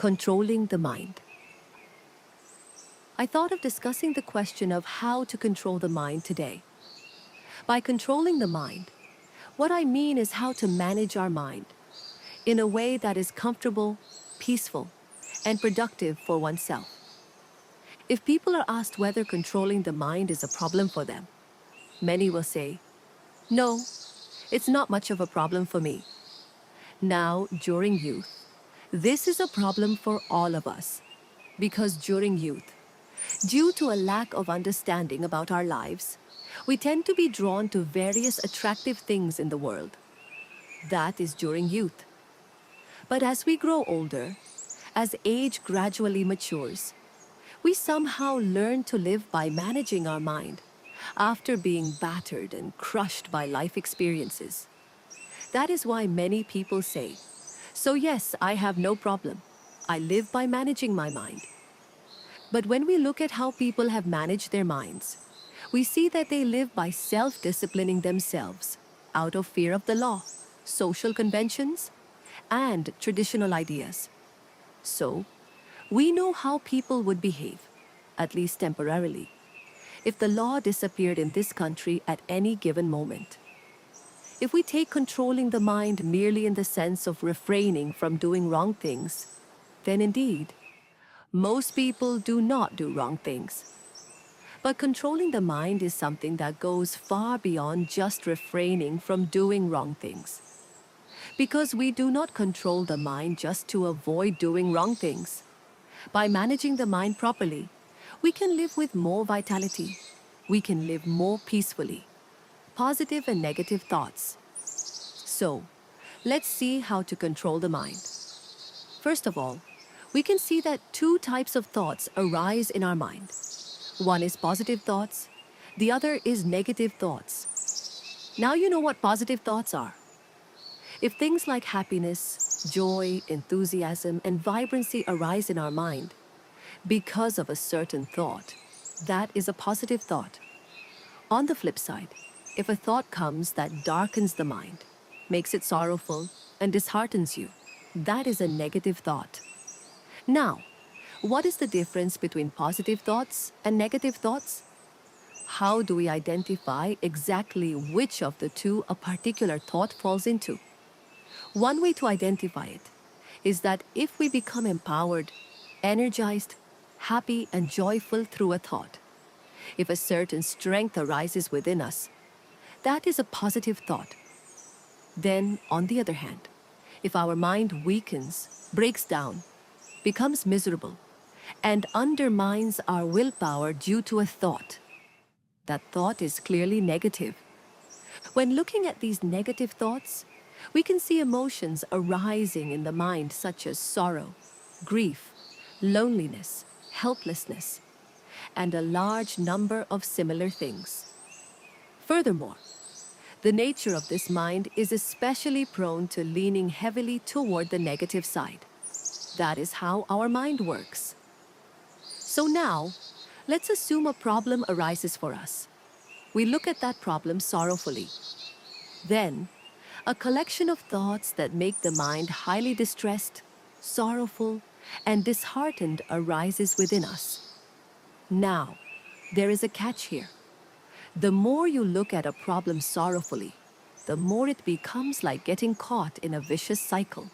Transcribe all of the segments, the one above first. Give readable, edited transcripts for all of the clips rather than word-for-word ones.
controlling the mind. I thought of discussing the question of how to control the mind today. By controlling the mind, what I mean is how to manage our mind in a way that is comfortable, peaceful, and productive for oneself. If people are asked whether controlling the mind is a problem for them, many will say, "No, it's not much of a problem for me." Now, during youth, this is a problem for all of us, because during youth, due to a lack of understanding about our lives, we tend to be drawn to various attractive things in the world. That is during youth. But as we grow older, as age gradually matures, we somehow learn to live by managing our mind after being battered and crushed by life experiences. That is why many people say, "So yes, I have no problem. I live by managing my mind." But when we look at how people have managed their minds, we see that they live by self-disciplining themselves out of fear of the law, social conventions, and traditional ideas. So, we know how people would behave, at least temporarily, if the law disappeared in this country at any given moment. If we take controlling the mind merely in the sense of refraining from doing wrong things, then indeed, most people do not do wrong things. But controlling the mind is something that goes far beyond just refraining from doing wrong things. Because we do not control the mind just to avoid doing wrong things. By managing the mind properly, we can live with more vitality. We can live more peacefully. Positive and negative thoughts. So, let's see how to control the mind. First of all, we can see that two types of thoughts arise in our mind. One is positive thoughts, the other is negative thoughts. Now you know what positive thoughts are. If things like happiness, joy, enthusiasm, and vibrancy arise in our mind because of a certain thought, that is a positive thought. On the flip side, if a thought comes that darkens the mind, makes it sorrowful, and disheartens you, that is a negative thought. Now, what is the difference between positive thoughts and negative thoughts? How do we identify exactly which of the two a particular thought falls into? One way to identify it is that if we become empowered, energized, happy, and joyful through a thought, if a certain strength arises within us, that is a positive thought. Then, on the other hand, if our mind weakens, breaks down, becomes miserable, and undermines our willpower due to a thought, that thought is clearly negative. When looking at these negative thoughts, we can see emotions arising in the mind such as sorrow, grief, loneliness, helplessness, and a large number of similar things. Furthermore, the nature of this mind is especially prone to leaning heavily toward the negative side. That is how our mind works. So now, let's assume a problem arises for us. We look at that problem sorrowfully. Then, a collection of thoughts that make the mind highly distressed, sorrowful, and disheartened arises within us. Now, there is a catch here. The more you look at a problem sorrowfully, the more it becomes like getting caught in a vicious cycle.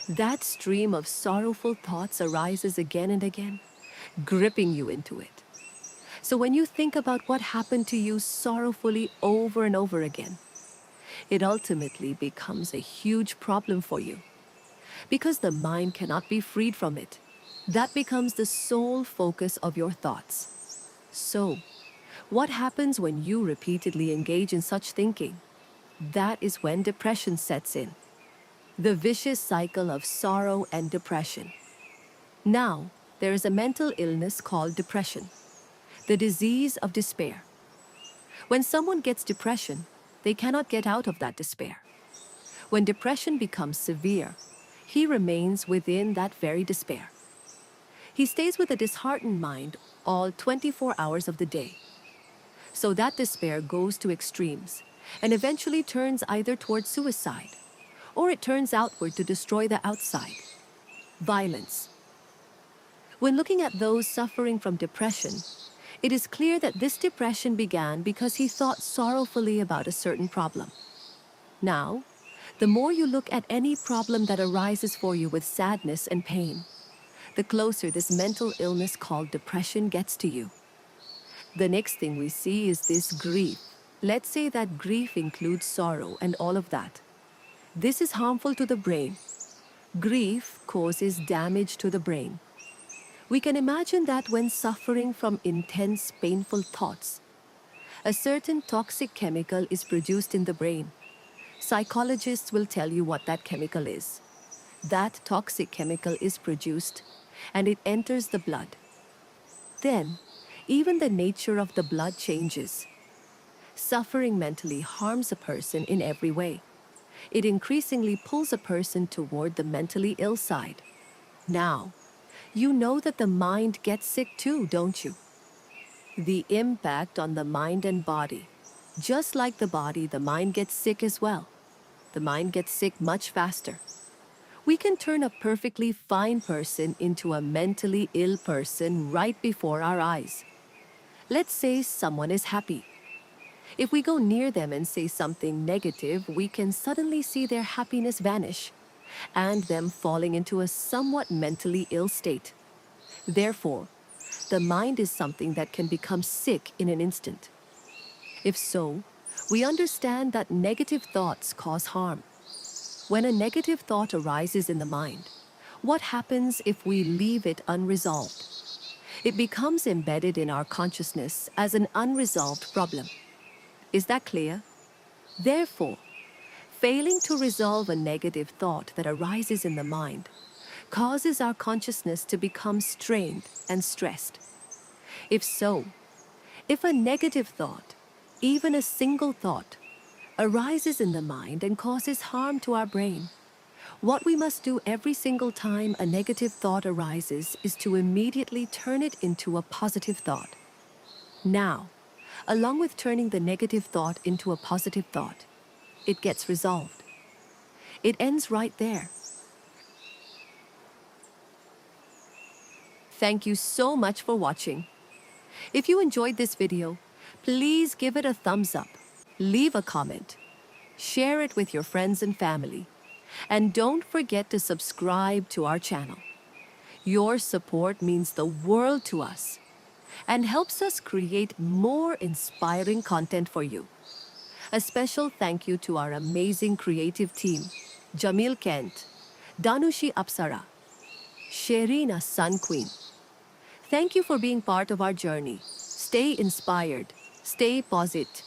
That stream of sorrowful thoughts arises again and again, gripping you into it. So when you think about what happened to you sorrowfully over and over again, it ultimately becomes a huge problem for you. Because the mind cannot be freed from it, that becomes the sole focus of your thoughts. So, what happens when you repeatedly engage in such thinking? That is when depression sets in. The vicious cycle of sorrow and depression. Now, there is a mental illness called depression, the disease of despair. When someone gets depression, they cannot get out of that despair. When depression becomes severe, he remains within that very despair. He stays with a disheartened mind all 24 hours of the day. So that despair goes to extremes and eventually turns either towards suicide or it turns outward to destroy the outside. violence. When looking at those suffering from depression, it is clear that this depression began because he thought sorrowfully about a certain problem. Now, the more you look at any problem that arises for you with sadness and pain, the closer this mental illness called depression gets to you. The next thing we see is this grief. Let's say that grief includes sorrow and all of that. This is harmful to the brain. Grief causes damage to the brain. We can imagine that when suffering from intense, painful thoughts, a certain toxic chemical is produced in the brain. Psychologists will tell you what that chemical is. That toxic chemical is produced and it enters the blood. Then, even the nature of the blood changes. Suffering mentally harms a person in every way. It increasingly pulls a person toward the mentally ill side. Now, you know that the mind gets sick too, don't you? The impact on the mind and body. Just like the body, the mind gets sick as well. The mind gets sick much faster. We can turn a perfectly fine person into a mentally ill person right before our eyes. Let's say someone is happy. If we go near them and say something negative, we can suddenly see their happiness vanish and them falling into a somewhat mentally ill state. Therefore, the mind is something that can become sick in an instant. If so, we understand that negative thoughts cause harm. When a negative thought arises in the mind, what happens if we leave it unresolved? It becomes embedded in our consciousness as an unresolved problem. Is that clear? Therefore, failing to resolve a negative thought that arises in the mind causes our consciousness to become strained and stressed. If so, if a negative thought, even a single thought, arises in the mind and causes harm to our brain, what we must do every single time a negative thought arises is to immediately turn it into a positive thought. Now, along with turning the negative thought into a positive thought, it gets resolved. It ends right there. Thank you so much for watching. If you enjoyed this video, please give it a thumbs up, leave a comment, share it with your friends and family, and don't forget to subscribe to our channel. Your support means the world to us and helps us create more inspiring content for you. A special thank you to our amazing creative team, Jamil Kent, Danushi Apsara, Sherina Sun Queen. Thank you for being part of our journey. Stay inspired, stay positive,